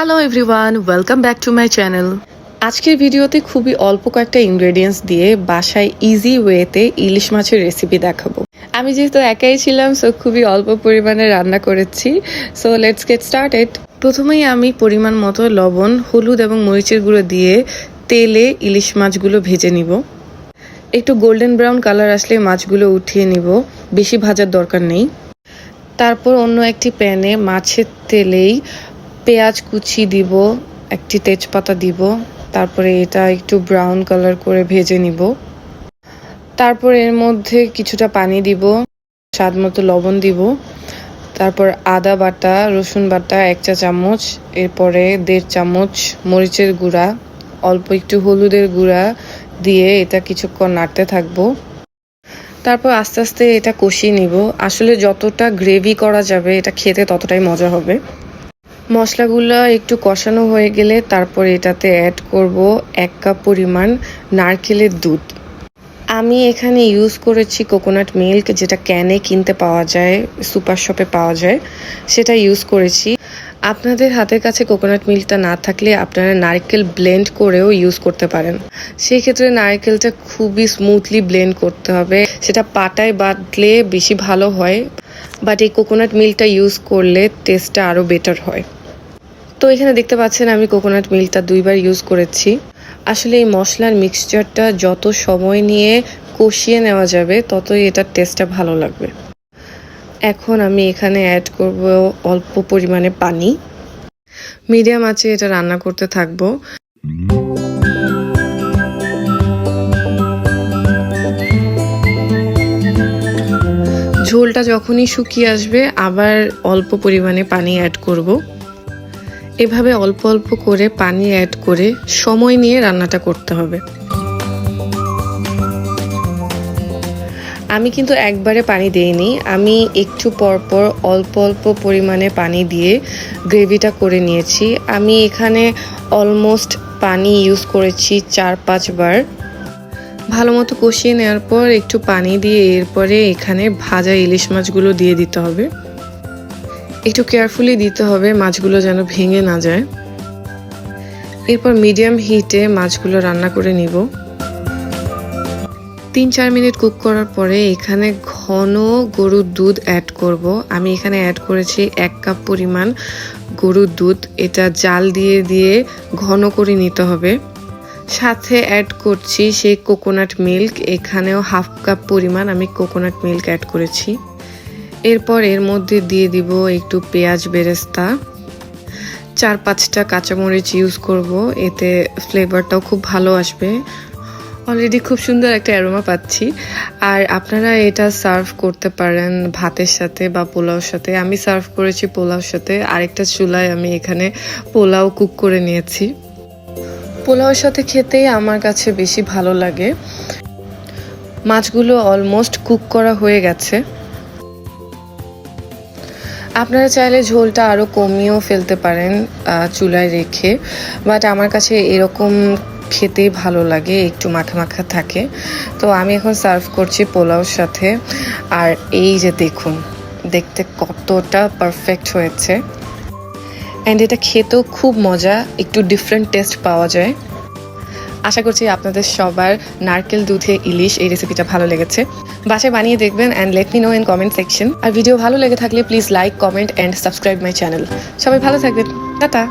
Hello everyone, welcome back to my channel. আজকের ভিডিওতে খুবই অল্প কয়েকটা ইনগ্রেডিয়েন্টস দিয়ে বাসায় ইজি ওয়েতে ইলিশ মাছের রেসিপি দেখাবো। আমি যেহেতু একাই ছিলাম, সো খুবই অল্প পরিমাণে রান্না করেছি। So let's get started. প্রথমেই আমি পরিমাণ মতো লবণ, হলুদ এবং মরিচের গুঁড়ো দিয়ে তেলে ইলিশ মাছগুলো ভেজে নিব। একটু গোল্ডেন ব্রাউন কালার আসলে মাছগুলো উঠিয়ে নিব, বেশি ভাজার দরকার নেই। তারপর অন্য একটি প্যানে মাছের তেলেই পেঁয়াজ কুচি দিব, একটি তেজপাতা দিব, তারপরে এটা একটু ব্রাউন কালার করে ভেজে নিব। তারপর এর মধ্যে কিছুটা পানি দিব, স্বাদ মতো লবণ দিব, তারপর আদা বাটা, রসুন বাটা 1 চা চামচ, এরপরে 1.5 চামচ মরিচের গুঁড়া, অল্প একটু হলুদের গুঁড়া দিয়ে এটা কিছুক্ষণ নাড়তে থাকবো। তারপর আস্তে আস্তে এটা কষিয়ে নিব। আসলে যতটা গ্রেভি করা যাবে এটা খেতে ততটাই মজা হবে। মশলাগুলো একটু কষানো হয়ে গেলে তারপর এটাতে অ্যাড করব 1 কাপ পরিমাণ নারকেলের দুধ। আমি এখানে ইউজ করেছি কোকোনাট মিল্ক, যেটা ক্যানে কিনতে পাওয়া যায়, সুপার শপে পাওয়া যায়, সেটা ইউজ করেছি। আপনাদের হাতের কাছে কোকোনাট মিল্কটা না থাকলে আপনারা নারকেল ব্লেন্ড করেও ইউজ করতে পারেন। সেই ক্ষেত্রে নারকেলটা খুবই স্মুথলি ব্লেন্ড করতে হবে, সেটা পাটায় বাটলে বেশি ভালো হয়, বাট এই কোকোনাট মিল্কটা ইউজ করলে টেস্টটা আরও বেটার হয়। তো এখানে দেখতে পাচ্ছেন আমি কোকোনাট মিল্কটা 2 বার ইউজ করেছি। আসলে এই মশলার মিক্সচারটা যত সময় নিয়ে কষিয়ে নেওয়া যাবে ততই এটার টেস্টটা ভালো লাগবে। এখন আমি এখানে অ্যাড করব অল্প পরিমাণে পানি। মিডিয়াম আঁচে এটা রান্না করতে থাকবো। ঝোলটা যখনই শুকিয়ে আসবে আবার অল্প পরিমাণে পানি অ্যাড করব। এভাবে অল্প অল্প করে পানি অ্যাড করে সময় নিয়ে রান্নাটা করতে হবে। আমি কিন্তু একবারে পানি দেইনি, আমি একটু পরপর অল্প অল্প পরিমাণে পানি দিয়ে গ্রেভিটা করে নিয়েছি। আমি এখানে অলমোস্ট পানি ইউজ করেছি 4-5 বার। ভালো মতো কষিয়ে নেওয়ার পর একটু পানি দিয়ে এরপরে এখানে ভাজা ইলিশ মাছগুলো দিয়ে দিতে হবে। একটু কেয়ারফুলি দিতে হবে, মাছগুলো যেন ভেঙে না যায়। এরপর মিডিয়াম হিটে মাছগুলো রান্না করে নিব। 3-4 মিনিট কুক করার পরে এখানে ঘন গরুর দুধ অ্যাড করব। আমি এখানে অ্যাড করেছি 1 কাপ পরিমাণ গরুর দুধ। এটা জাল দিয়ে দিয়ে ঘন করে নিতে হবে। সাথে অ্যাড করছি সেই কোকোনাট মিল্ক, এখানেও 1/2 কাপ পরিমাণ আমি কোকোনাট মিল্ক অ্যাড করেছি। এরপর এর মধ্যে দিয়ে দিব একটু পেঁয়াজ বেরেস্তা, 4-5টা কাঁচামরিচ ইউজ করব, এতে ফ্লেভারটাও খুব ভালো আসবে। অলরেডি খুব সুন্দর একটা অ্যারোমা পাচ্ছি। আর আপনারা এটা সার্ভ করতে পারেন ভাতের সাথে বা পোলাওর সাথে। আমি সার্ভ করেছি পোলাওর সাথে, আরেকটা চুলায় আমি এখানে পোলাও কুক করে নিয়েছি। পোলাওর সাথে খেতেই আমার কাছে বেশি ভালো লাগে। মাছগুলো অলমোস্ট কুক করা হয়ে গেছে। আপনারা চাইলে ঝোলটা আরও কমিয়েও ফেলতে পারেন চুলায় রেখে, বাট আমার কাছে এরকম খেতেই ভালো লাগে, একটু মাখা মাখা থাকে। তো আমি এখন সার্ভ করছি পোলাওর সাথে। আর এই যে দেখুন, দেখতে কতটা পারফেক্ট হয়েছে, অ্যান্ড এটা খেতেও খুব মজা, একটু ডিফারেন্ট টেস্ট পাওয়া যায়। আশা করছি আপনাদের সবার নারকেল দুধে ইলিশ এই রেসিপিটা ভালো লেগেছে। বাসায় বানিয়ে দেখবেন and let me know in comment section. আর ভিডিও ভালো লেগে থাকলে please like, comment and subscribe my channel. সবাই ভালো থাকবেন, টাটা।